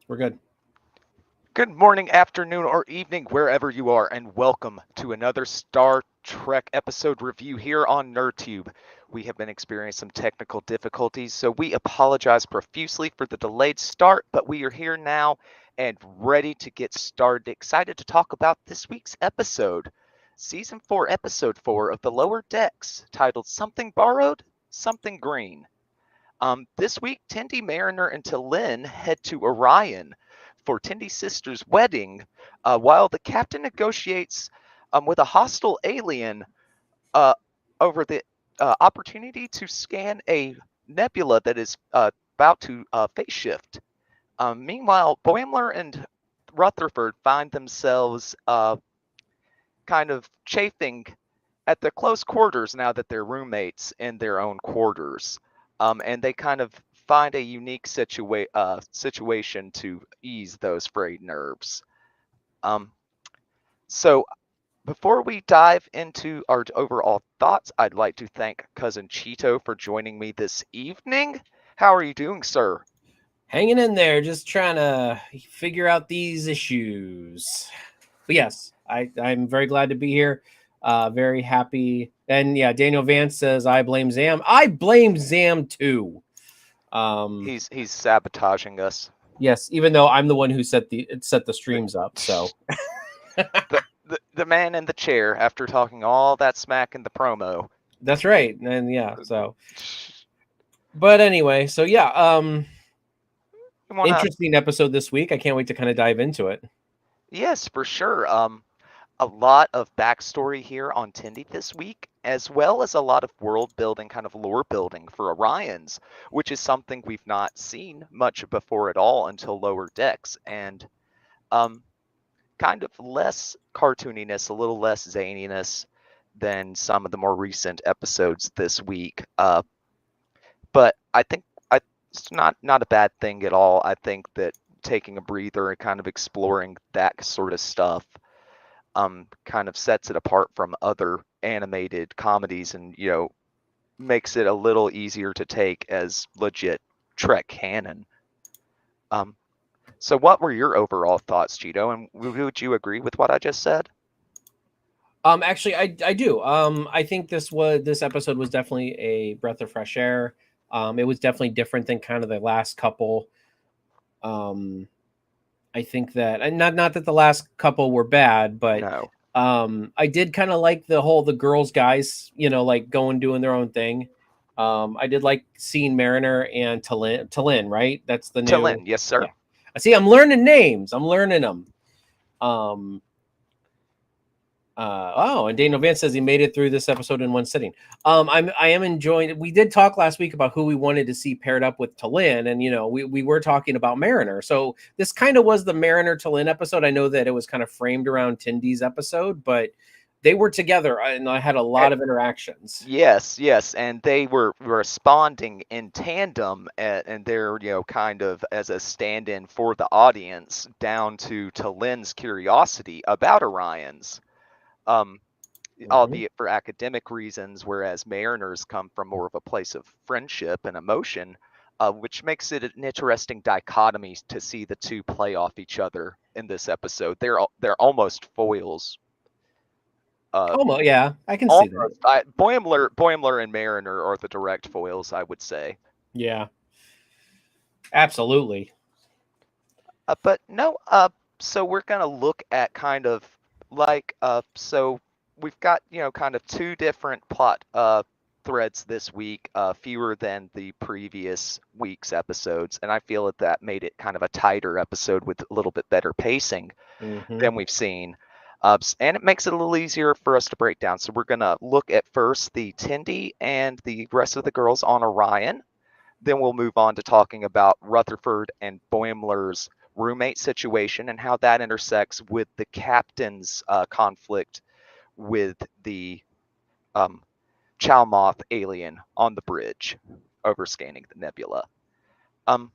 We're good. Good morning, afternoon, or evening, wherever you are, and welcome to another Star Trek episode review here on NerdTube. We have been experiencing some technical difficulties, so we apologize profusely for the delayed start, but we are here now and ready to get started. Excited to talk about this week's episode, Season 4, Episode 4 of The Lower Decks, titled Something Borrowed, Something Green. This week, Tendi, Mariner, and T'Lyn head to Orion for Tendi's sister's wedding, while the captain negotiates with a hostile alien uh, over the opportunity to scan a nebula that is about to phase shift. Meanwhile, Boimler and Rutherford find themselves kind of chafing at the close quarters now that they're roommates in their own quarters. And they kind of find a unique situation to ease those frayed nerves. Um, so, before we dive into our overall thoughts, I'd like to thank Cousin Cheeto for joining me this evening. How are you doing, sir? Hanging in there, just trying to figure out these issues. But yes, I'm very glad to be here. Very happy. And yeah, Daniel Vance says I blame Zam. I blame Zam too. Um, He's sabotaging us. yes, even though I'm the one who set the streams up. So The man in the chair after talking all that smack in the promo. that's right. And yeah, so but anyway, so yeah, You wanna interesting episode this week. I can't wait to kind of dive into it. Yes, for sure. A lot of backstory here on Tendi this week, as well as a lot of world building, kind of lore building for Orions, which is something we've not seen much before at all until Lower Decks, and um, kind of less cartooniness, a little less zaniness than some of the more recent episodes this week. But it's not a bad thing at all. I think that taking a breather and kind of exploring that sort of stuff kind of sets it apart from other animated comedies and makes it a little easier to take as legit Trek canon. Um, so what were your overall thoughts, Cheeto? And would you agree with what I just said? Actually, I do. I think this episode was definitely a breath of fresh air. It was definitely different than kind of the last couple. Um, I think that, and not that the last couple were bad, but No. I did kind of like the girls guys, like going doing their own thing. I did like seeing Mariner and Talin, right? That's the new. T'Lyn, yes, Yeah. sir. I see. I'm learning names. I'm learning them. Um, and Daniel Vance says he made it through this episode in one sitting. I am enjoying. We did talk last week about who we wanted to see paired up with Talin, and we were talking about Mariner. So this kind of was the Mariner Talin episode. I know that it was kind of framed around Tindy's episode, but they were together, and I had a Eh, lot of interactions. Yes, yes, and they were responding in tandem, and they're kind of as a stand-in for the audience, down to T'Lyn's curiosity about Orion's. Um, Mhm. Albeit for academic reasons, whereas Mariners come from more of a place of friendship and emotion, which makes it an interesting dichotomy to see the two play off each other in this episode. They're almost foils. Uh, Almost, yeah, I can see that. Almost. Boimler and Mariner are the direct foils, I would say. Yeah, absolutely. But no. So we're gonna look at kind of like so we've got kind of two different plot threads this week, fewer than the previous week's episodes, and I feel that made it kind of a tighter episode with a little bit better pacing Hmm. than we've seen. And it makes it a little easier for us to break down. So we're going to look at first the Tindy and the rest of the girls on Orion. Then we'll move on to talking about Rutherford and Boimler's roommate situation and how that intersects with the captain's conflict with the um, Chalmoth alien on the bridge overscanning the nebula. Um,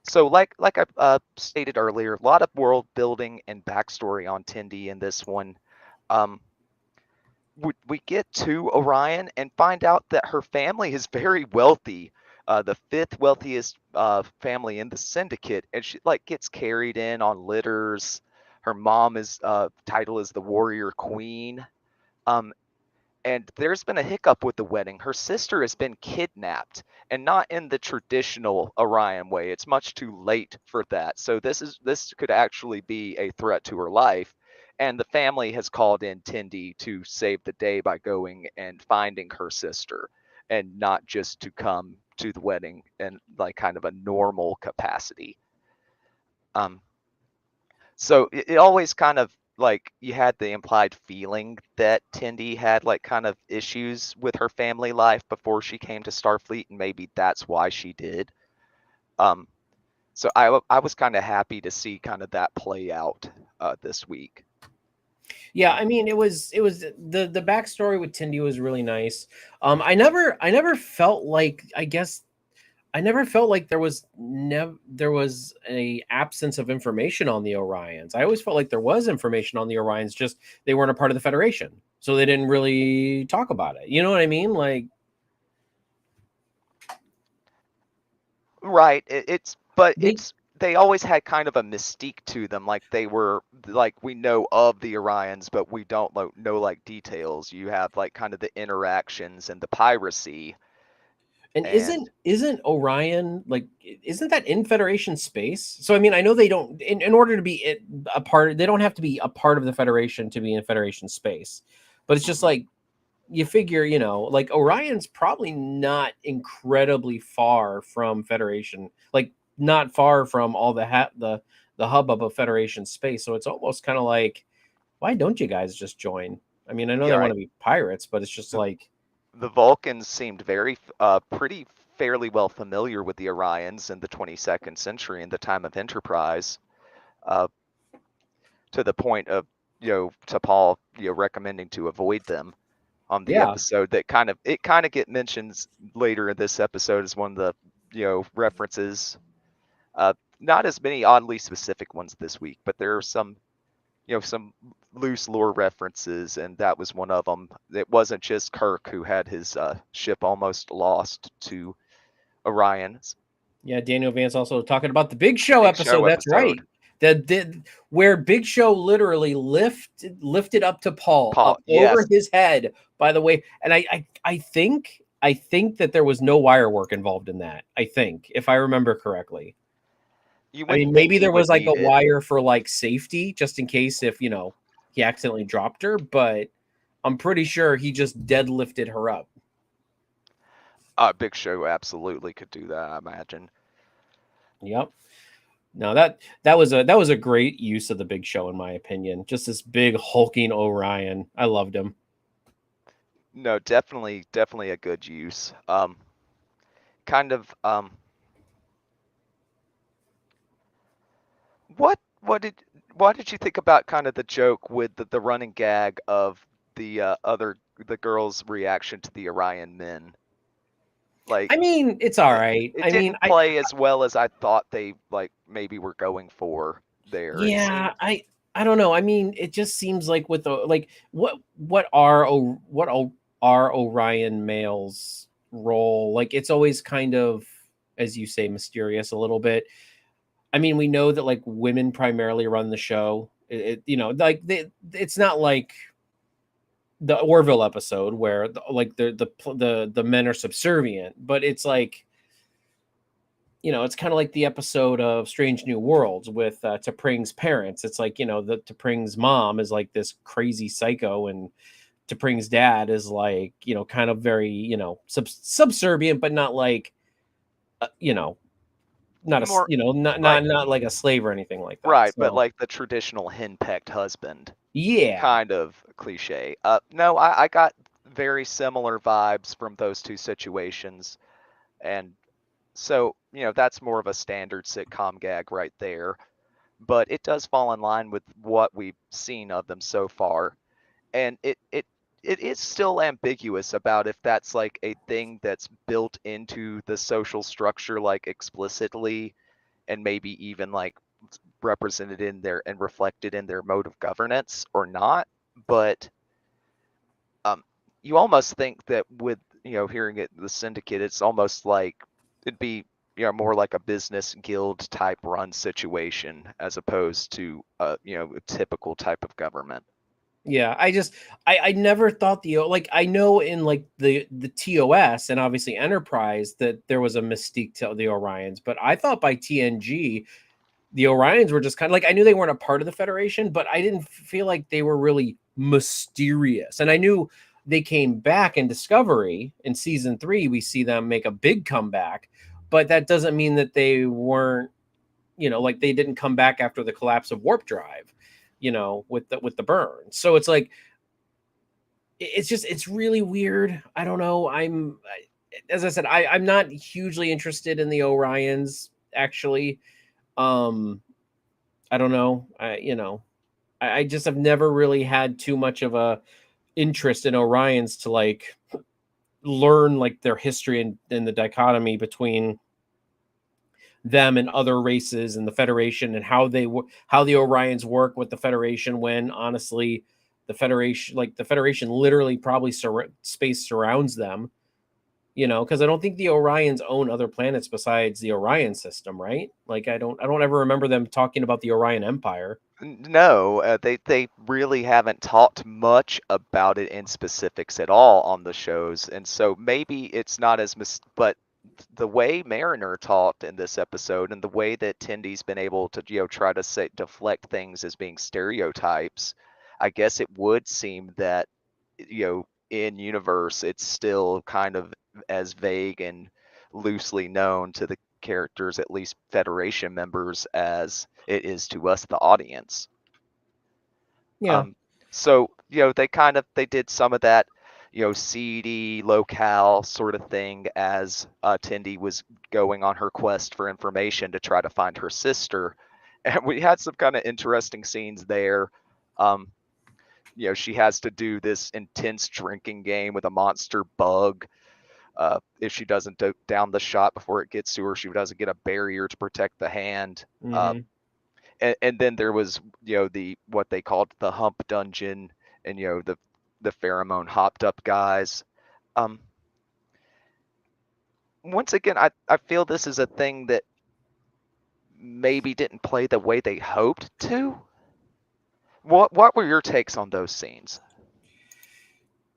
so, like I stated earlier, a lot of world building and backstory on Tindy in this one. Um, we get to Orion and find out that her family is very wealthy. the fifth wealthiest family in the syndicate, and she like gets carried in on litters. Her mom is title is the Warrior Queen. Um, and there's been a hiccup with the wedding. Her sister has been kidnapped, and not in the traditional Orion way. It's much too late for that. So this could actually be a threat to her life. And the family has called in Tindy to save the day by going and finding her sister, and not just to come to the wedding in like kind of a normal capacity. Um, so it always kind of like you had the implied feeling that Tindy had like kind of issues with her family life before she came to Starfleet, and maybe that's why she did. Um, so I was kind of happy to see kind of that play out this week. Yeah, I mean, it was the backstory with Tindy was really nice. I never felt like, I guess I never felt like there was a absence of information on the Orions. I always felt like there was information on the Orions, just they weren't a part of the Federation, so they didn't really talk about it. You know what I mean? Like, Right. But they they always had kind of a mystique to them. Like they were like we know of the Orions, but we don't know like details. You have like kind of the interactions and the piracy. and And isn't Orion, like, isn't that in Federation space? So I mean, I know they don't, in order to be a part, they don't have to be a part of the Federation to be in Federation space, but it's just Mhm. like, you figure, like Orion's probably not incredibly far from Federation, like not far from all the hubbub of Federation space. So it's almost kind of like, why don't you guys just join? I mean, I know Yeah, they want right. to be pirates, but it's just The like, the Vulcans seemed very pretty fairly well familiar with the Orions in the 22nd century in the time of Enterprise, uh, to the point of T'Pol recommending to avoid them on the yeah, episode. That kind of get mentions later in this episode as one of the references. Uh, Not as many oddly specific ones this week, but there are some loose lore references, and that was one of them. It wasn't just Kirk who had his ship almost lost to Orion. yeah. Daniel Vance also talking about the Big Show Big Show episode. That's episode. right. Where Big Show literally lifted up to Paul, Paul, up over yes, his head. By the way, and I think that there was no wire work involved in that. I think, if I remember correctly. you I wouldn't mean, think maybe he there would was like a need it. wire for like safety, just in case if he accidentally dropped her, but I'm pretty sure he just deadlifted her up. Big Show absolutely could do that, I imagine. Yep. No, that was a great use of the Big Show, in my opinion. Just this big hulking Orion. I loved him. No, definitely a good use. Kind of. What did What did you think about kind of the joke with the running gag of the girl's reaction to the Orion men? Like I mean, it's all it, right. it I mean, didn't play as well as I thought they like maybe were going for there. It yeah, seemed I don't know. I mean, it just seems like with the like what are Orion males role? Like, it's always kind of, as you say, mysterious a little bit. I mean, we know that like women primarily run the show. Like it's not like the Orville episode where like the men are subservient, but it's like, it's kind of like the episode of Strange New Worlds with T'Pring's parents. It's like, the T'Pring's mom is like this crazy psycho, and T'Pring's dad is like, kind of very, subservient, but not like, uh, you know, not a, more not like a slave or anything like that. right, but So like the traditional henpecked husband yeah, kind of cliche. No, I got very similar vibes from those two situations, and so that's more of a standard sitcom gag right there. But it does fall in line with what we've seen of them so far, and it is still ambiguous about if that's like a thing that's built into the social structure like explicitly, and maybe even like represented in their and reflected in their mode of governance or not. But you almost think that with hearing it the syndicate, it's almost like it'd be more like a business guild type run situation as opposed to a typical type of government. Yeah, I never thought like I know in like the TOS and obviously Enterprise that there was a mystique to the Orions, but I thought by TNG the Orions were just kind of like, I knew they weren't a part of the Federation, but I didn't feel like they were really mysterious. And I knew they came back in Discovery in season 3. We see them make a big comeback, but that doesn't mean that they weren't, like they didn't come back after the collapse of warp drive, with the burn. So it's like, it's really weird. I don't know. As I said, I'm not hugely interested in the Orions actually. I don't know. I just have never really had too much of a interest in Orions to like learn like their history and the dichotomy between them and other races and the Federation and how the Orions work with the Federation, when honestly the Federation literally probably space surrounds them, because I don't think the Orions own other planets besides the Orion system, right? Like I don't ever remember them talking about the Orion Empire. No, they really haven't talked much about it in specifics at all on the shows, and so maybe it's not as but the way Mariner talked in this episode and the way that Tendy's been able to try to deflect things as being stereotypes, I guess it would seem that in universe it's still kind of as vague and loosely known to the characters, at least Federation members, as it is to us, the audience. Yeah. So they did some of that seedy locale sort of thing as Tendi was going on her quest for information to try to find her sister, and we had some kind of interesting scenes there. She has to do this intense drinking game with a monster bug. If she doesn't down the shot before it gets to her, she doesn't get a barrier to protect the hand. Mm-hmm. And then there was the what they called the hump dungeon, and the pheromone hopped up guys. Once again, I feel this is a thing that maybe didn't play the way they hoped to. What were your takes on those scenes?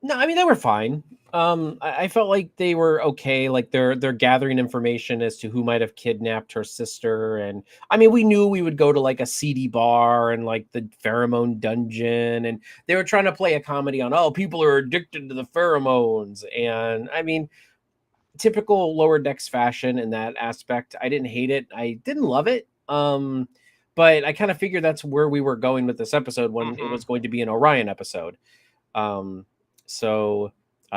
No, I mean they were fine. I felt like they were okay. Like they're gathering information as to who might have kidnapped her sister, and I mean we knew we would go to like a seedy bar and like the pheromone dungeon, and they were trying to play a comedy on people are addicted to the pheromones, and I mean typical Lower Decks fashion in that aspect. I didn't hate it. I didn't love it. But I kind of figured that's where we were going with this episode when it was going to be an Orion episode. So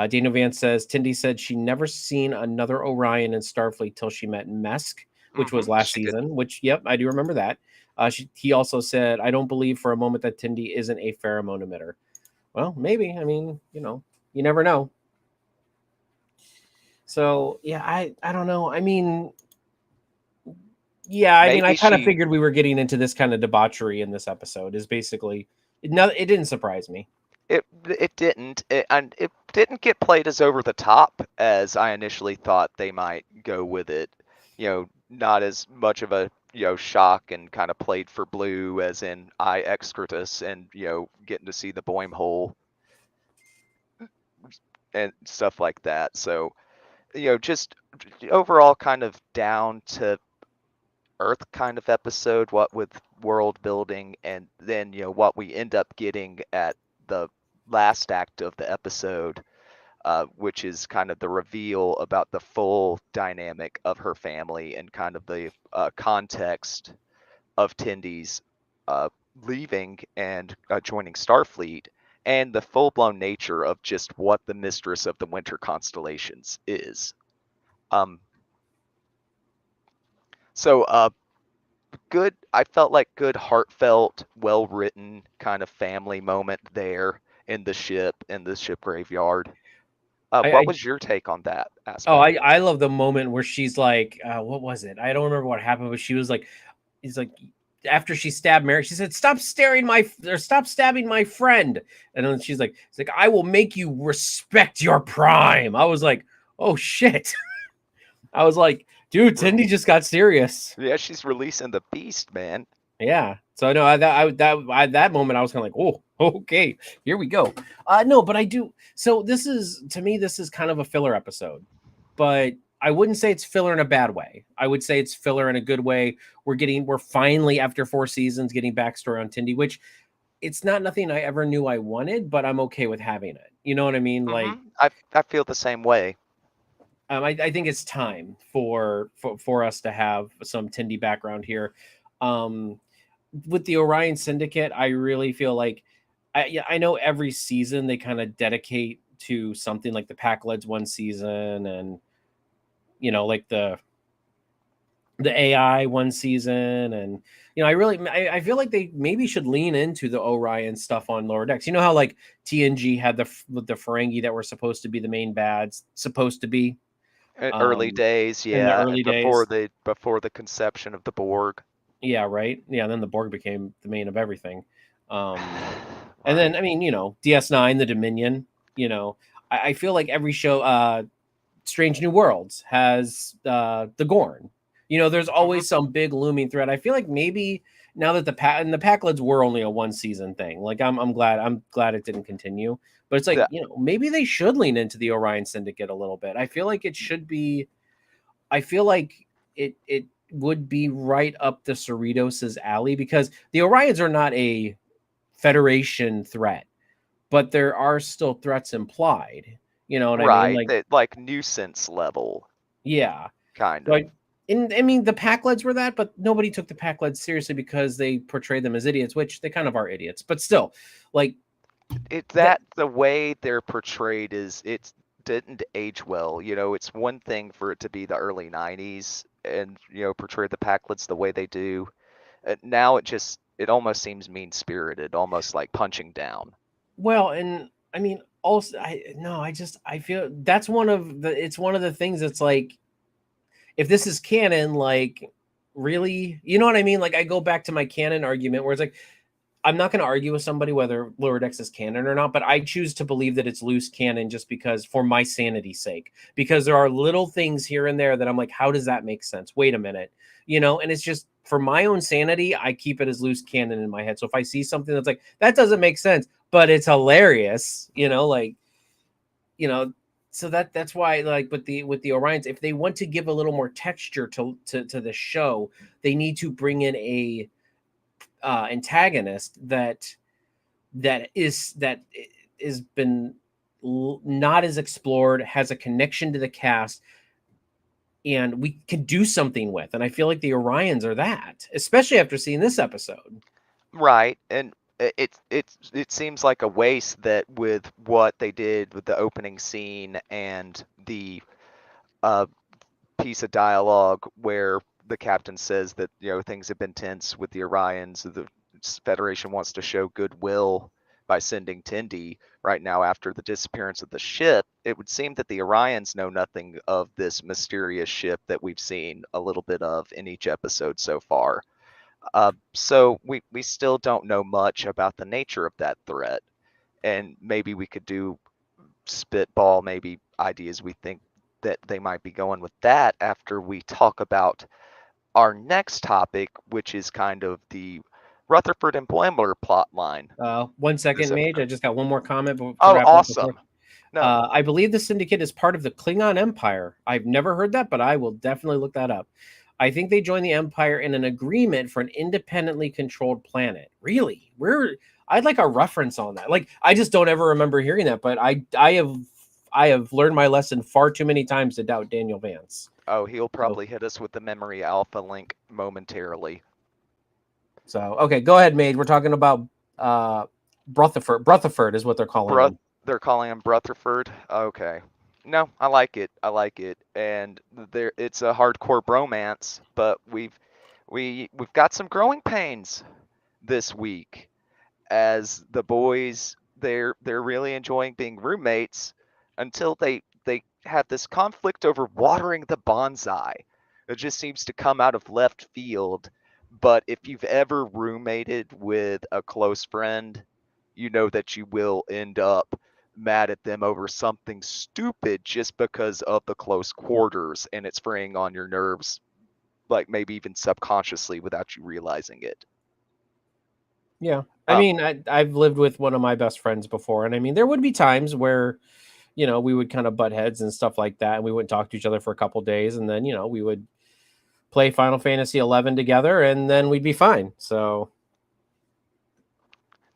Dana Vance says Tindy said she never seen another Orion in Starfleet till she met Mesk, which was last season. Which, yep, I do remember that. He also said, I don't believe for a moment that Tindy isn't a pheromone emitter. Well, maybe. I mean, you never know. So yeah, I don't know. I mean, yeah, I mean, I kind of figured we were getting into this kind of debauchery in this episode. Is basically it didn't surprise me. It didn't, and it didn't get played as over the top as I initially thought they might go with it. Not as much of a shock and kind of played for blue as in I Excretus and getting to see the Boim hole and stuff like that. So just overall kind of down to earth kind of episode, what with world building, and then what we end up getting at the last act of the episode, which is kind of the reveal about the full dynamic of her family and kind of the context of Tendy's leaving and joining Starfleet, and the full-blown nature of just what the Mistress of the Winter Constellations is. So good. I felt like good, heartfelt, well-written kind of family moment there in the ship graveyard. What was your take on that aspect? Oh, I love the moment where she's like, what was it? I don't remember what happened, but she was like, he's like, after she stabbed Mary, she said, stop stabbing my friend. And then she's like, it's like, I will make you respect your prime. I was like, oh shit. I was like, Dude, Tindy just got serious. Yeah, she's releasing the beast, man. Yeah. So no, that moment I was kind of like, oh, okay, here we go. No, but I do. So this is to me, this is kind of a filler episode, but I wouldn't say it's filler in a bad way. I would say it's filler in a good way. We're finally after 4 seasons getting backstory on Tindy, which it's not nothing I ever knew I wanted, but I'm okay with having it. You know what I mean? Like, I feel the same way. I think it's time for us to have some Tindy background here. With the Orion Syndicate, I really feel like I know every season they kind of dedicate to something like the Pack Leads one season, and like the AI one season, and I feel like they maybe should lean into the Orion stuff on Lower Decks. You know how like TNG had the Ferengi that were supposed to be the main bads, supposed to be Early days, in the yeah, early before days. the conception of the Borg. Yeah, right. Yeah, and then the Borg became the main of everything. And then Right. I mean, DS9, the Dominion. I feel like every show, Strange New Worlds has the Gorn. There's hmm always some big looming threat. I feel like maybe now that the Packlids were only a 1 season thing. Like I'm glad it didn't continue. But it's like Yeah, maybe they should lean into the Orion Syndicate a little bit. I feel like it should be. I feel like it would be right up the Cerritos' alley because the Orions are not a Federation threat, but there are still threats implied. You know what I mean? right. Like, That like nuisance level, yeah. kind of. Like, and I mean, the Pack-Leds were that, but nobody took the Pack-Leds seriously because they portrayed them as idiots, which they kind of are idiots. But still, like that. That the way they're portrayed is it didn't age well. It's one thing for it to be the early '90s and portray the Packlets the way they do. Now it almost seems mean spirited, almost like punching down. Well, and I mean, also, I feel that's one of the things that's like, if this is canon, like, really, you know what I mean? Like, I go back to my canon argument where it's like, I'm not going to argue with somebody whether Lower Decks is canon or not, but I choose to believe that it's loose canon just because, for my sanity's sake, because there are little things here and there that I'm like, how does that make sense? Wait a minute, and it's just for my own sanity, I keep it as loose canon in my head. So if I see something that's like, that doesn't make sense, but it's hilarious, like, you know, so that's why, like, with the Orions, if they want to give a little more texture to the show, they need to bring in a antagonist that is been not as explored, has a connection to the cast, and we could do something with. And I feel like the Orions are that, especially after seeing this episode. Right, and it seems like a waste that with what they did with the opening scene and the uh, piece of dialogue where the captain says that things have been tense with the Orions. The Federation wants to show goodwill by sending Tendi right now after the disappearance of the ship. It would seem that the Orions know nothing of this mysterious ship that we've seen a little bit of in each episode so far. So we still don't know much about the nature of that threat, and maybe we could do spitball maybe ideas we think that they might be going with that after we talk about our next topic, which is kind of the Rutherford and Boimler plot line. 1 second, This Mage. I episode. just got one more comment to Oh, wrap up before. awesome! No, I believe the Syndicate is part of the Klingon Empire. I've never heard that, but I will definitely look that up. I think they joined the Empire in an agreement for an independently controlled planet. Really? I'd like a reference on that. Like, I just don't ever remember hearing that, but I have learned my lesson far too many times to doubt Daniel Vance. oh, he'll So, probably hit us with the memory alpha link momentarily. okay, go ahead, Mage. We're talking about Rutherford. Rutherford is what they're calling Bruth, him. they're calling him Rutherford. Okay. No, I like it. I like it, and it's a hardcore bromance, but we've got some growing pains this week as the boys they're really enjoying being roommates until they have this conflict over watering the bonsai. It just seems to come out of left field, but if you've ever roommated with a close friend, you know that you will end up mad at them over something stupid just because of the close quarters, and it's fraying on your nerves, like maybe even subconsciously without you realizing it. Yeah. I Um, mean, I've lived with one of my best friends before, and I mean, there would be times where, we would kind of butt heads and stuff like that, and we wouldn't talk to each other for a couple days, and then, we would play Final Fantasy 11 together, and then we'd be fine. So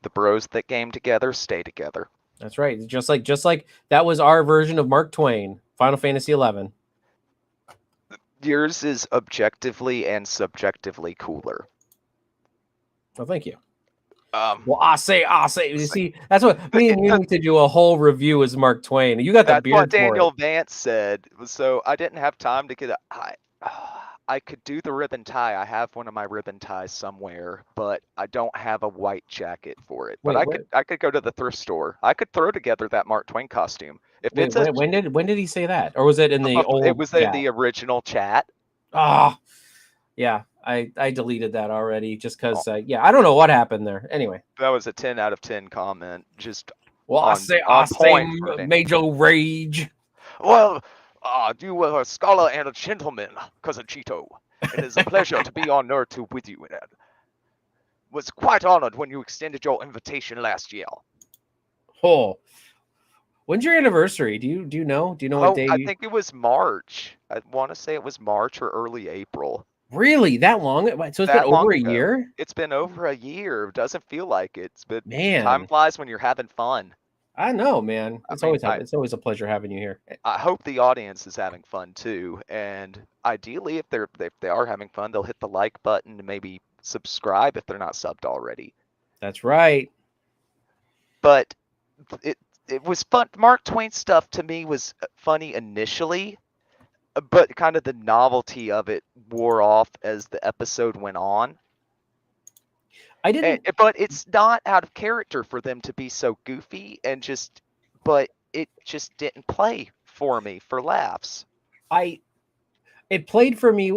the bros that game together stay together. that's right. Just like that was our version of Mark Twain, Final Fantasy 11. Yours is objectively and subjectively cooler. Well, thank you. Um, Well, I say. You it's like see, that's what me and you the need to do a whole review as Mark Twain. You got the That's what beard for it. Daniel Vance said. So I didn't have time to get I could do the ribbon tie. I have one of my ribbon ties somewhere, but I don't have a white jacket for it. But Wait, what? I could go to the thrift store. I could throw together that Mark Twain costume. If Wait, it's a when did he say that, or was it in the it old was in chat? the original chat. Ah, yeah, I deleted that already just Oh, because. Yeah, I don't know what happened there. Anyway, that was a 10 out of 10 comment. Just well, I on say, point for Dan. Major Rage. Well, you were a scholar and a gentleman, Cousin Cheeto. It is a pleasure to be on NerdTube with you, and was quite honored when you extended your invitation last year. Oh, when's your anniversary? Do you know? Do you know what Oh, day? I think it was March. I want to say it was March or early April. Really, that long? So it's been That long over a ago. year. It's been over a year. Doesn't feel like it. But time Man, flies when you're having fun. I know, man. I mean, It's always a pleasure having you here. I hope the audience is having fun too. And ideally, if they are having fun, they'll hit the like button and maybe subscribe if they're not subbed already. That's right. But it it was fun. Mark Twain stuff to me was funny initially, but kind of the novelty of it wore off as the episode went on. I didn't. But it's not out of character for them to be so goofy and just, but it just didn't play for me for laughs. I It played for me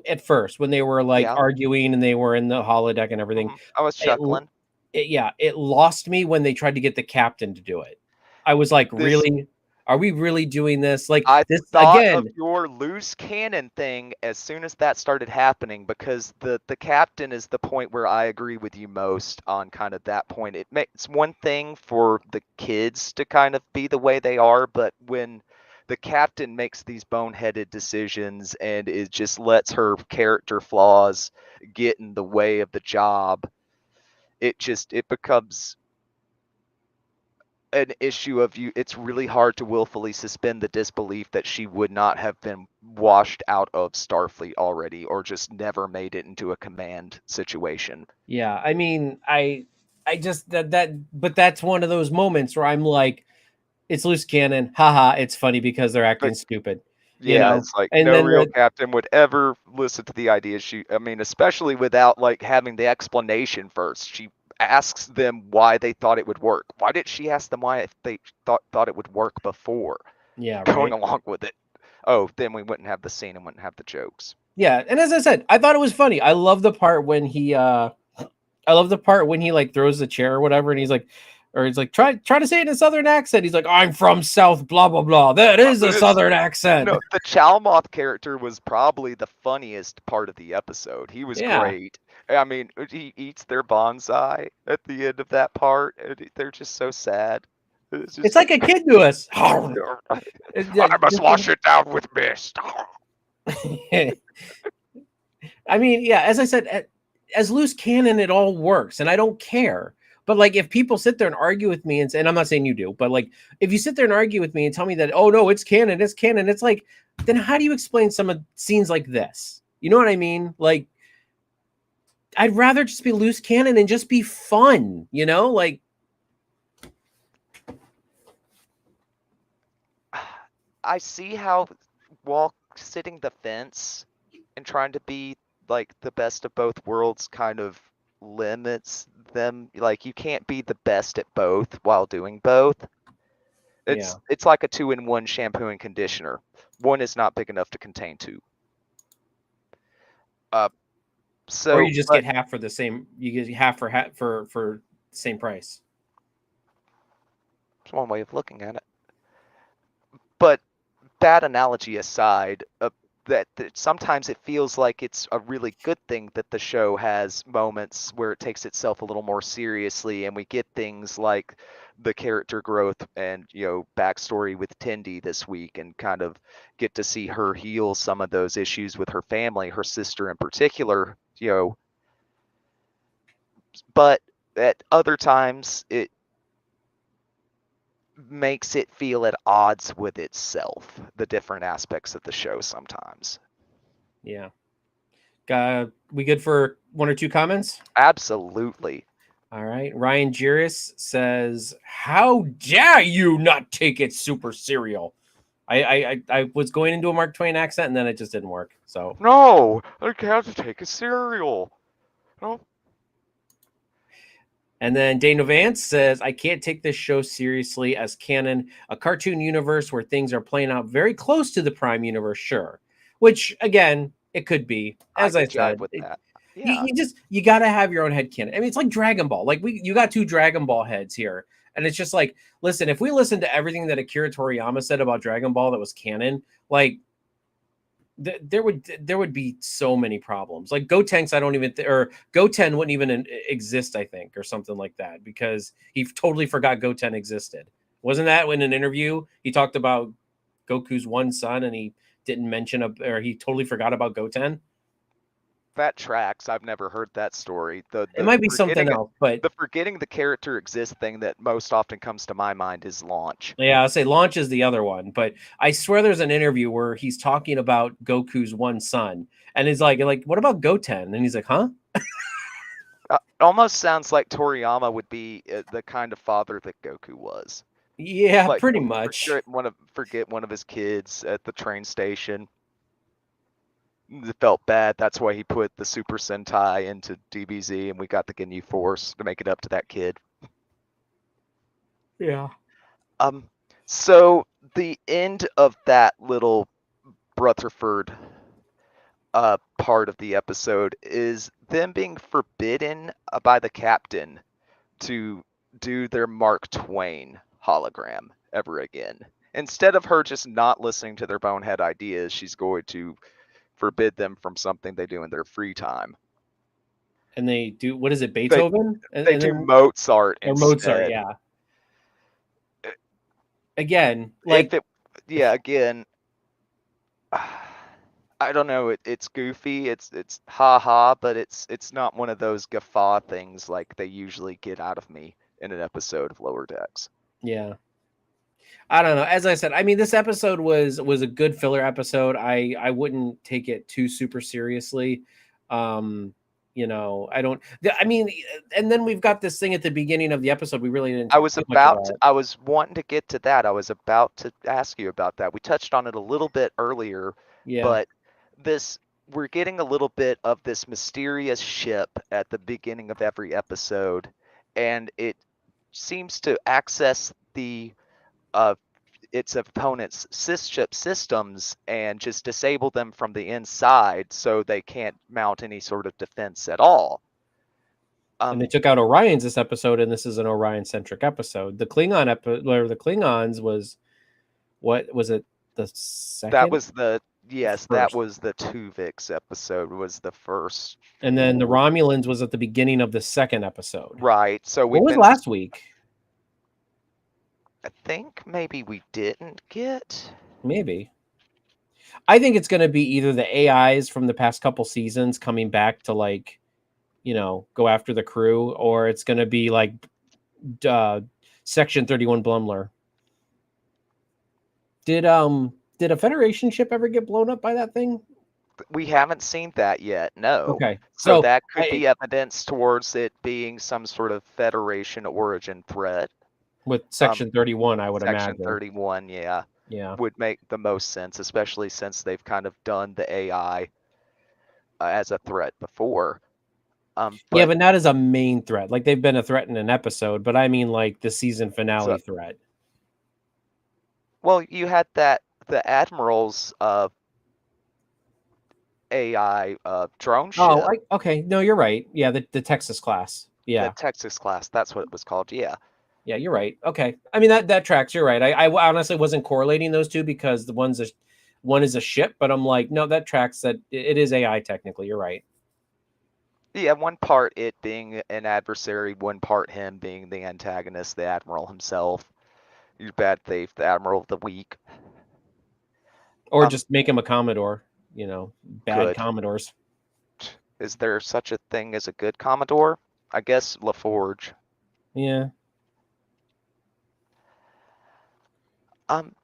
at first when they were like Yeah, arguing and they were in the holodeck and everything. I was It, chuckling. yeah, it lost me when they tried to get the captain to do it. I was like, This really? Are we really doing this? Like I this thought of again? your loose cannon thing as soon as that started happening, because the captain is the point where I agree with you most on kind of that point. It's one thing for the kids to kind of be the way they are, but when the captain makes these boneheaded decisions and it just lets her character flaws get in the way of the job, it becomes an issue of you. It's really hard to willfully suspend the disbelief that she would not have been washed out of Starfleet already, or just never made it into a command situation. Yeah, I mean, I just but that's one of those moments where I'm like, it's loose cannon, haha. It's funny because they're But acting stupid, yeah, it's like and no then real captain would ever listen to the idea. I mean, especially without like having the explanation first. She asks them why they thought it would work. Why did she ask them why they thought it would work before yeah, going right. along with it? Oh, then we wouldn't have the scene and wouldn't have the jokes. Yeah, and as I said, I thought it was funny. I love the part when he like throws the chair or whatever, and he's like, or he's like, try to say it in a southern accent. He's like, I'm from South, blah blah blah. That is a southern accent. No, the Chalmoth character was probably the funniest part of the episode. He was Yeah, great. I mean, he eats their bonsai at the end of that part, and they're just so sad. It's it's just like a kid to us. I must wash it down with mist. I mean, yeah, as I said, as loose cannon, it all works, and I don't care. But like, if people sit there and argue with me, and I'm not saying you do, but like, if you sit there and argue with me and tell me that, oh no, it's canon, it's like, then how do you explain some of scenes like this? You know what I mean? Like, I'd rather just be loose cannon and just be fun, like. I see how sitting the fence and trying to be like the best of both worlds kind of limits them. Like you can't be the best at both while doing both. Yeah. It's like a 2-in-1 shampoo and conditioner. One is not big enough to contain two. Or So you just get half for the same. You get half for the same price. It's one way of looking at it. But that analogy aside, that sometimes it feels like it's a really good thing that the show has moments where it takes itself a little more seriously, and we get things like the character growth and backstory with Tindy this week, and kind of get to see her heal some of those issues with her family, her sister in particular. But at other times it makes it feel at odds with itself, the different aspects of the show sometimes. Yeah. We good for one or two comments? Absolutely. All right. Ryan Jiris says, "How dare you not take it super serial?" I was going into a Mark Twain accent, and then it just didn't work. So no, I can't take a cereal. No. And then Dana Vance says, "I can't take this show seriously as canon, a cartoon universe where things are playing out very close to the Prime universe, sure." Which, again, it could be. As I said, with that. Yeah. You got to have your own head canon. I mean, it's like Dragon Ball. Like you got two Dragon Ball heads here, and it's just like, listen, if we listen to everything that Akira Toriyama said about Dragon Ball that was canon, like there would be so many problems. Like Gotenks, I don't even or Goten wouldn't even exist, I think, or something like that, because he totally forgot Goten existed. Wasn't that in an interview he talked about Goku's one son and he didn't mention or he totally forgot about Goten? That tracks. I've never heard that story. It might be something else, but the forgetting the character exists thing that most often comes to my mind is Launch. yeah, I'll say Launch is the other one. But I swear there's an interview where he's talking about Goku's one son, and he's like, what about Goten? And he's like, huh? Almost sounds like Toriyama would be the kind of father that Goku was. Yeah, like, pretty much. Forget one of his kids at the train station. It felt bad. That's why he put the Super Sentai into DBZ, and we got the Ginyu Force to make it up to that kid. Yeah. So the end of that little Rutherford part of the episode is them being forbidden by the captain to do their Mark Twain hologram ever again. Instead of her just not listening to their bonehead ideas, she's going to forbid them from something they do in their free time. And they do, what is it, Beethoven? They do Mozart instead. Mozart, yeah. Again, like again, I don't know. It's goofy. It's ha, but it's not one of those guffaw things like they usually get out of me in an episode of Lower Decks. Yeah. I don't know. As I said, I mean, this episode was a good filler episode. I wouldn't take it too super seriously. I don't. I mean, and then we've got this thing at the beginning of the episode. We really didn't. I was wanting to get to that. I was about to ask you about that. We touched on it a little bit earlier. Yeah. But we're getting a little bit of this mysterious ship at the beginning of every episode, and it seems to access its opponent's ship systems and just disable them from the inside, so they can't mount any sort of defense at all. And they took out Orions this episode, and this is an Orion-centric episode. The Klingon the Klingons was, what was it? The second? That was the that was the Tuvix episode. Was the first, and then the Romulans was at the beginning of the second episode. Right. So what was last week? I think maybe we didn't get. Maybe. I think it's going to be either the AIs from the past couple seasons coming back to go after the crew, or it's going to be like Section 31 Blumler. Did a Federation ship ever get blown up by that thing? We haven't seen that yet. No. Okay. So that could be evidence towards it being some sort of Federation origin threat. With Section 31, I would imagine. Section 31, yeah. Yeah. Would make the most sense, especially since they've kind of done the AI as a threat before. But not as a main threat. Like, they've been a threat in an episode, but I mean like the season finale threat. Well, you had the Admiral's AI drone ship. Oh, okay. No, you're right. Yeah, the Texas class. Yeah. The Texas class. That's what it was called. Yeah. Yeah, you're right. Okay. I mean that tracks. You're right. I honestly wasn't correlating those two because one is a ship, but I'm like, no, that tracks that it is AI technically. You're right. Yeah, one part it being an adversary, one part him being the antagonist, the Admiral himself. Your bad thief, the Admiral of the Week. Or just make him a Commodore, bad Good. Commodores. Is there such a thing as a good Commodore? I guess LaForge. Yeah.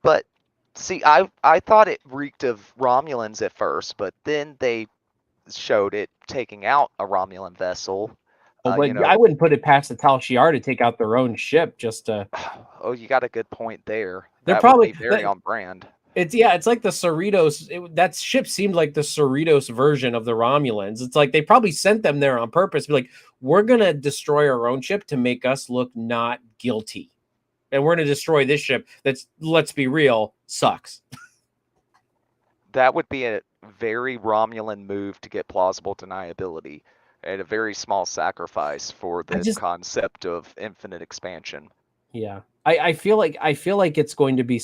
But see, I thought it reeked of Romulans at first, but then they showed it taking out a Romulan vessel. Oh, but You know, I wouldn't put it past the Tal Shiar to take out their own ship just to. oh, you got a good point there. They're That would probably be very on brand. it's like the Cerritos. That ship seemed like the Cerritos version of the Romulans. It's like they probably sent them there on purpose. Be like, we're gonna destroy our own ship to make us look not guilty, and we're gonna destroy this ship. That's, let's be real, sucks. That would be a very Romulan move to get plausible deniability, and a very small sacrifice for I the just concept of infinite expansion. Yeah. I feel like it's going to be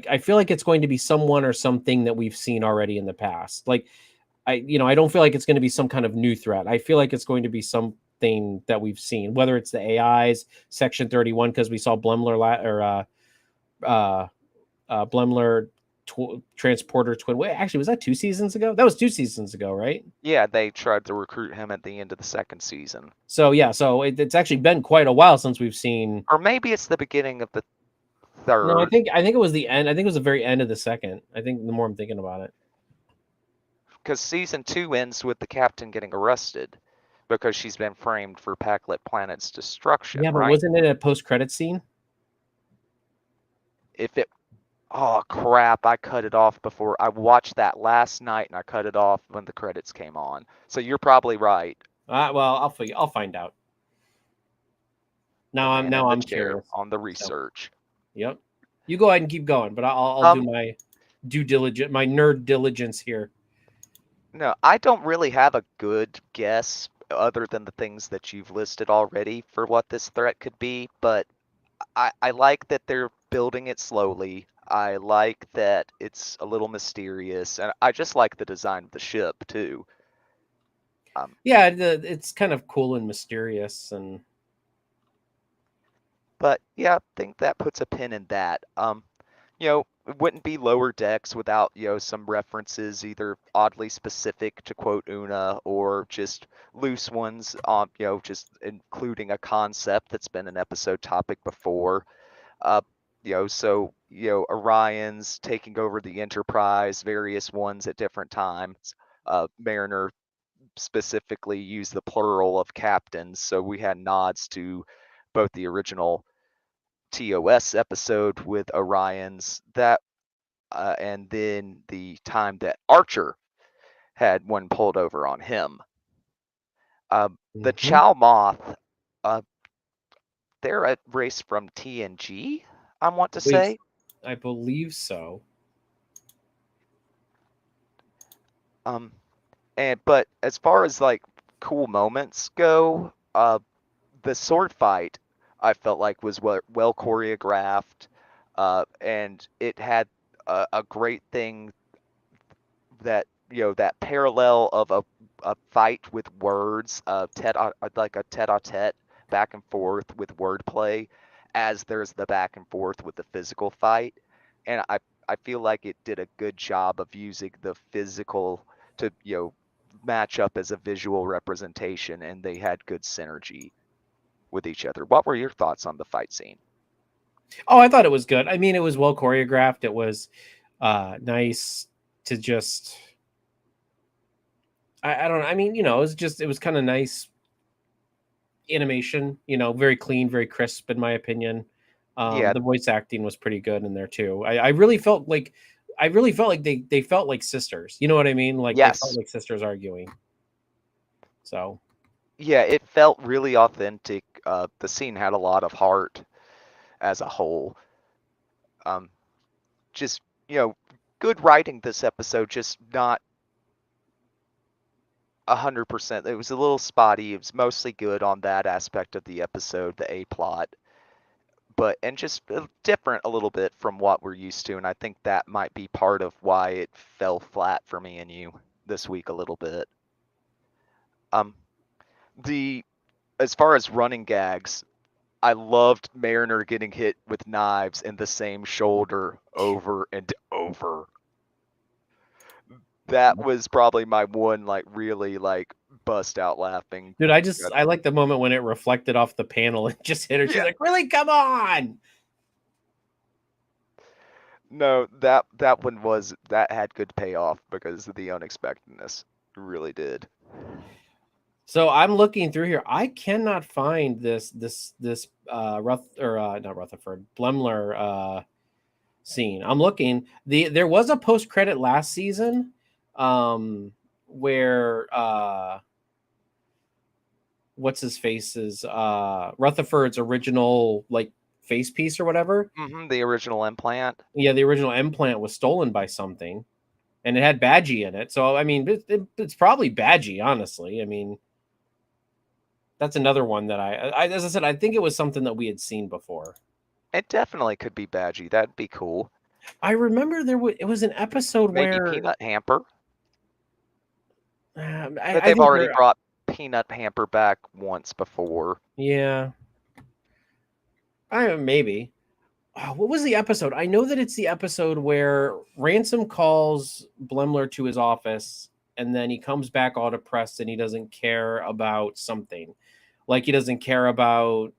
I feel like it's going to be someone or something that we've seen already in the past. Like I don't feel like it's going to be some kind of new threat. I feel like it's going to be something that we've seen, whether it's the AIs, Section 31, because we saw Blemler transporter twin. Wait, actually, was that 2 seasons ago? That was 2 seasons ago, right? Yeah, they tried to recruit him at the end of the second season. So yeah, so it's actually been quite a while since we've seen. Or maybe it's the beginning of the No, I third, think I think it was the end. I think it was the very end of the second. I think the more I'm thinking about it. because season 2 ends with the captain getting arrested because she's been framed for Packlet Planet's destruction, Yeah, but right? wasn't it a post-credit scene? If it Oh crap, I cut it off before I watched that last night and I cut it off when the credits came on. So you're probably right. Well, I'll find out. The Now I'm man in now the I'm chair curious. on the So, research. yep. You go ahead and keep going, but I'll do Um my due diligence, my nerd diligence here. no, I don't really have a good guess other than the things that you've listed already for what this threat could be, but I like that they're building it slowly. I like that it's a little mysterious, and I just like the design of the ship too. Um, Yeah, it's kind of cool and mysterious, and but yeah, I think that puts a pin in that. It wouldn't be Lower Decks without, some references, either oddly specific to quote Una or just loose ones on, just including a concept that's been an episode topic before. Uh, Orion's taking over the Enterprise, various ones at different times. Mariner specifically used the plural of captains, so we had nods to both the original TOS episode with Orion's and then the time that Archer had one pulled over on him. The Mhm. Chow Moth, uh, they're a race from TNG, I want to Wait, say. I believe so. Um, but as far as like cool moments go, the sword fight I felt like was well choreographed, and it had a great thing that that parallel of a fight with words, like a tete-a-tete back and forth with wordplay, as there's the back and forth with the physical fight, and I feel like it did a good job of using the physical to match up as a visual representation, and they had good synergy with each other. What were your thoughts on the fight scene? Oh, I thought it was good. I mean, it was well choreographed. It was nice to just. I don't know. I mean, it was kind of nice animation. Very clean, very crisp, in my opinion. Yeah, The voice acting was pretty good in there too. I really felt like they felt like sisters. You know what I mean? Like they felt yes. like sisters arguing. So Yeah, it felt really authentic. The scene had a lot of heart as a whole. Um, just, good writing this episode, just not 100%. It was a little spotty. It was mostly good on that aspect of the episode, the A plot. but and just different a little bit from what we're used to, and I think that might be part of why it fell flat for me and you this week a little bit. The as far as running gags, I loved Mariner getting hit with knives in the same shoulder over and over. That was probably my one like really like bust out laughing. Dude, I like the moment when it reflected off the panel and just hit her. She's like, "Really? Come on!" No, that one that had good payoff because of the unexpectedness. It really did. So I'm looking through here. I cannot find this not Rutherford Blemler scene. I'm looking. There was a post credit last season, where what's his face's Rutherford's original like face piece or whatever. The original implant. Yeah, the original implant was stolen by something, and it had Badgie in it. So I mean, it's probably Badgie. Honestly, I mean, that's another one that I as I said, I think it was something that we had seen before. It definitely could be Badgie. That'd be cool. I remember it was an episode Maybe where Peanut Hamper. But they've already brought Peanut Hamper back once before. Yeah. Maybe. What was the episode? I know that it's the episode where Ransom calls Blemler to his office, and then he comes back all depressed, and he doesn't care about something. Like he doesn't care about,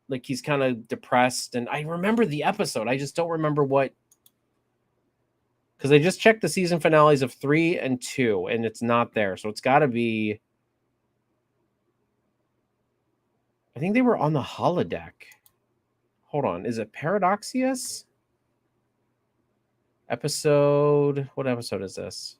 like he's kind of depressed. And I remember the episode. I just don't remember what. Because I just checked the season finales of 3 and 2, and it's not there. So it's got to be. I think they were on the holodeck. Hold on. Is it Paradoxius? What episode is this?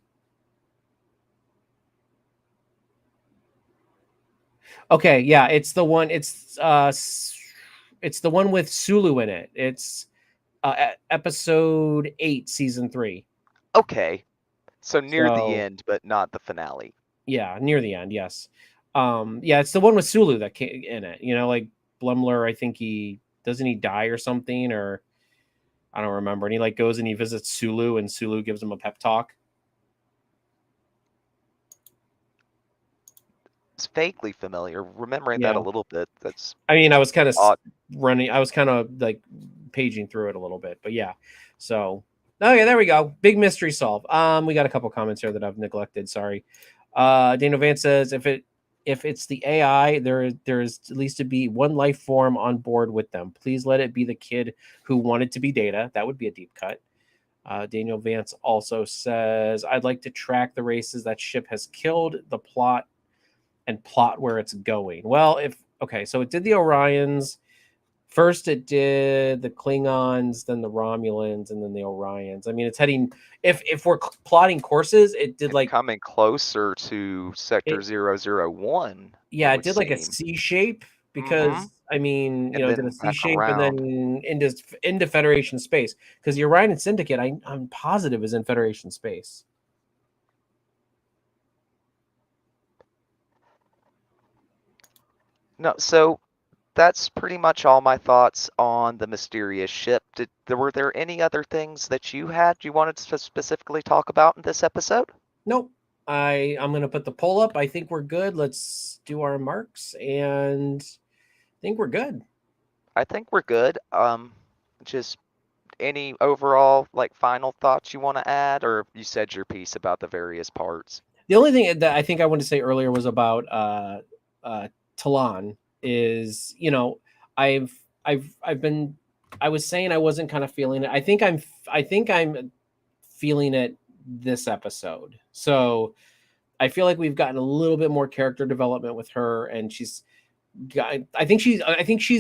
Okay, yeah, it's the one. It's the one with Sulu in it. It's episode 8, season 3. Okay, so near the end, but not the finale. Yeah, near the end. Yes. Yeah, it's the one with Sulu that came in it. You know, like Blemler. I think he die or something, or I don't remember. And he like goes and he visits Sulu, and Sulu gives him a pep talk. It's vaguely familiar. Remembering that a little bit. That's. I mean, I was kind of running. I was kind of like paging through it a little bit, but yeah. So okay, there we go. Big mystery solve. We got a couple comments here that I've neglected. Sorry. Daniel Vance says if it's the AI, there is at least to be one life form on board with them. Please let it be the kid who wanted to be Data. That would be a deep cut. Daniel Vance also says, I'd like to track the races that ship has killed, the plot where it's going. Well, so it did the Orions. First, it did the Klingons, then the Romulans, and then the Orions. I mean, it's heading. If we're plotting courses, it did like coming closer to Sector 001. Yeah, it did like a C shape because I mean, it did a C shape and then into Federation space because the Orion Syndicate, I'm positive, is in Federation space. No, so that's pretty much all my thoughts on the mysterious ship. Were there any other things that you wanted to specifically talk about in this episode? Nope. I'm going to put the poll up. I think we're good. Let's do our marks, and I think we're good. I think we're good. Just any overall like final thoughts you want to add, or you said your piece about the various parts? The only thing that I think I wanted to say earlier was about Talon. Is, I was saying I wasn't kind of feeling it. I think I'm feeling it this episode. So I feel like we've gotten a little bit more character development with her, and I think she's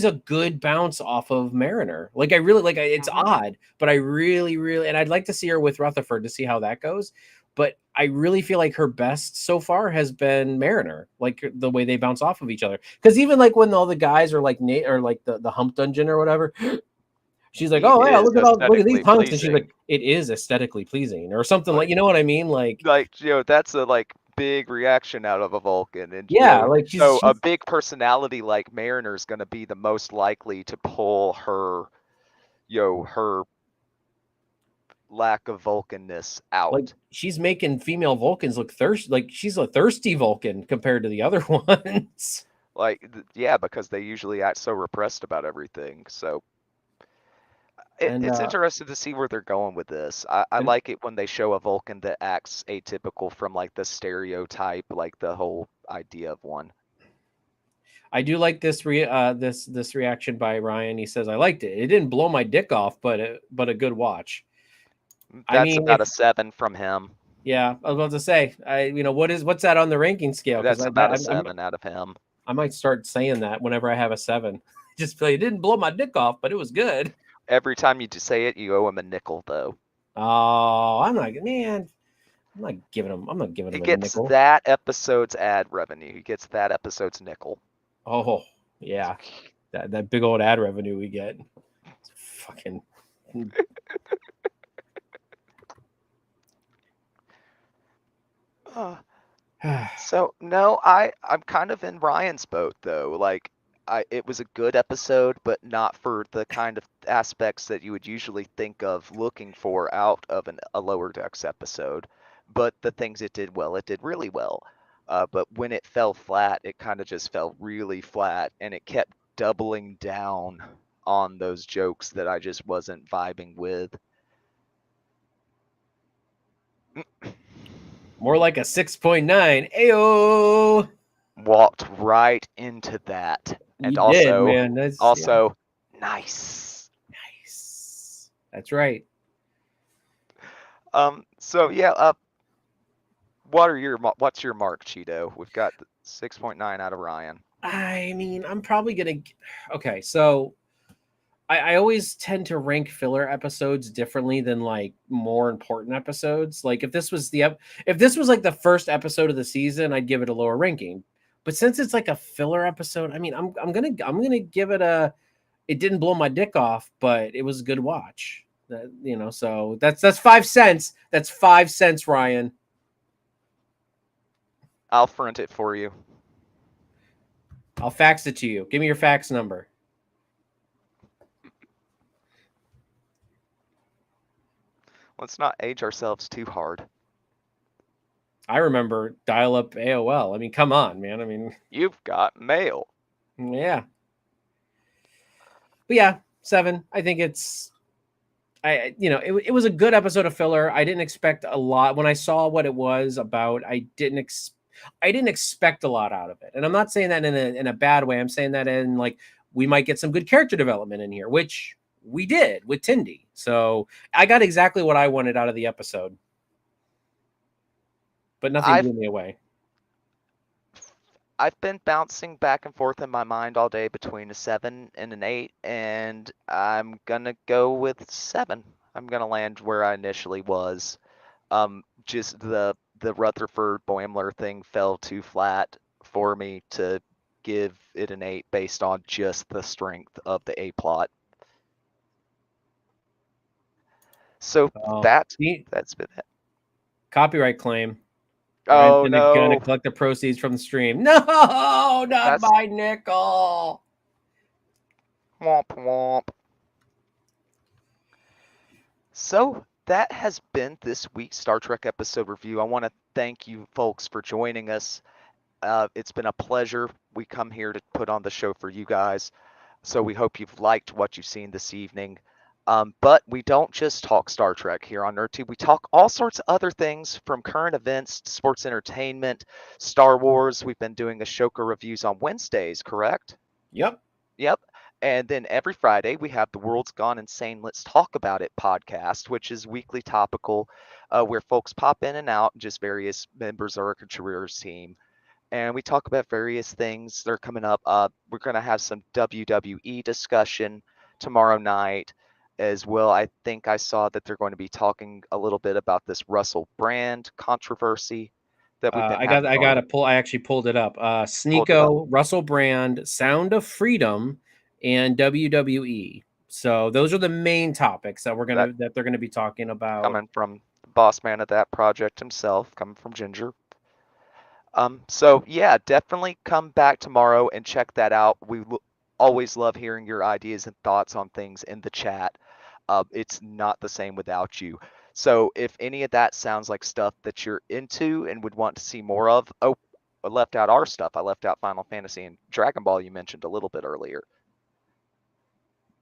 a good bounce off of Mariner. Like I really like it's odd, but I really, and I'd like to see her with Rutherford to see how that goes. But I really feel like her best so far has been Mariner, like the way they bounce off of each other. Because even like when all the guys are like Nate or like the hump dungeon or whatever, she's like, "Oh yeah, look at these hunks," and she's like, "It is aesthetically pleasing," or something like, you know what I mean? Like that's a like big reaction out of a Vulcan, and Yeah, like so she's a big personality like Mariner is going to be the most likely to pull her, her lack of Vulcanness like out. she's making female Vulcans look thirsty. Like she's a thirsty Vulcan compared to the other ones. Like, yeah, because they usually act so repressed about everything. So And it's interesting to see where they're going with this. I and like it when they show a Vulcan that acts atypical from like the stereotype, like the whole idea of one. I do like this this reaction by Ryan. He says I liked it. It didn't blow my dick off, but a good watch. I That's mean, about if a 7 from him. yeah, I was about to say, what's that on the ranking scale? Because That's about a 7 out of him. I might start saying that whenever I have a 7. Just feel it didn't blow my dick off, but it was good. Every time you say it, you owe him a nickel, though. Oh, I'm not, man. I'm not giving He him a gets nickel. that episode's ad revenue. He gets that episode's nickel. Oh, yeah. That big old ad revenue we get. It's fucking. So no, I'm kind of in Ryan's boat though. Like it was a good episode, but not for the kind of aspects that you would usually think of looking for out of a Lower Decks episode. But the things it did well, it did really well. But when it fell flat, it kind of just fell really flat, and it kept doubling down on those jokes that I just wasn't vibing with. More like a 6.9. Ayo. Walked right into that. And You did, man. also nice. Nice. That's right. So yeah, what's your mark, Cheeto? We've got 6.9 out of Ryan. I mean, I'm probably gonna. Okay, so I always tend to rank filler episodes differently than like more important episodes. Like if this was if this was like the first episode of the season, I'd give it a lower ranking. But since it's like a filler episode, I mean, I'm gonna give it a. It didn't blow my dick off, but it was a good watch. So that's 5 cents. That's 5 cents, Ryan. I'll front it for you. I'll fax it to you. Give me your fax number. Let's not age ourselves too hard. I remember dial-up AOL. I mean, come on, man. I mean, you've got mail. Yeah. But yeah, 7. I think it's it was a good episode of filler. I didn't expect a lot when I saw what it was about. I didn't expect a lot out of it. And I'm not saying that in a bad way. I'm saying that in like we might get some good character development in here, which we did with Tindy. So I got exactly what I wanted out of the episode. But nothing blew me away. I've been bouncing back and forth in my mind all day between a 7 and an 8, and I'm gonna go with 7. I'm gonna land where I initially was. Just the Rutherford Boimler thing fell too flat for me to give it an 8 based on just the strength of the A plot. So that's been it. Copyright claim. Oh no! Gonna collect the proceeds from the stream. No, not my nickel. Womp womp. So that has been this week's Star Trek episode review. I want to thank you folks for joining us. It's been a pleasure. We come here to put on the show for you guys. So we hope you've liked what you've seen this evening. But we don't just talk Star Trek here on NerdTube. We talk all sorts of other things, from current events to sports entertainment, Star Wars. We've been doing Ashoka reviews on Wednesdays, correct? Yep. And then every Friday, we have the World's Gone Insane Let's Talk About It podcast, which is weekly topical, where folks pop in and out, just various members of our careers team. And we talk about various things that are coming up. We're going to have some WWE discussion tomorrow night as well. I think I saw that they're going to be talking a little bit about this Russell Brand controversy that we've been having. I actually pulled it up. Sneeko, Russell Brand, Sound of Freedom, and WWE. So those are the main topics that they're gonna be talking about. Coming from the boss man of that project himself, coming from Ginger. So yeah, definitely come back tomorrow and check that out. Always love hearing your ideas and thoughts on things in the chat. It's not the same without you. So if any of that sounds like stuff that you're into and would want to see more of, oh, I left out our stuff. I left out Final Fantasy and Dragon Ball you mentioned a little bit earlier.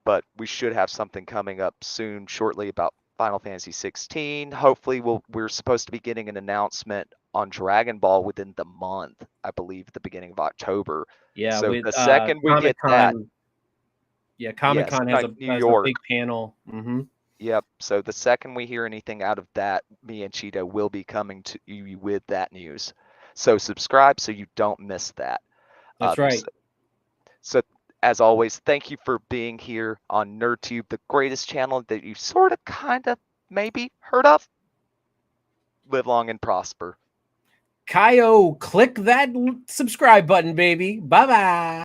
But we should have something coming up soon, shortly, about Final Fantasy 16. Hopefully, we're supposed to be getting an announcement on Dragon Ball within the month, I believe, at the beginning of October. Yeah, So with the second we get that, Comic-Con. Yeah, yes, Comic-Con has like a New York. big panel. Mm-hmm. Yep. So the second we hear anything out of that, me and Cheetah will be coming to you with that news. So subscribe so you don't miss that. That's right. So as always, thank you for being here on NerdTube, the greatest channel that you sort of, kind of, maybe heard of. Live long and prosper. Kaio, click that subscribe button, baby. Bye-bye.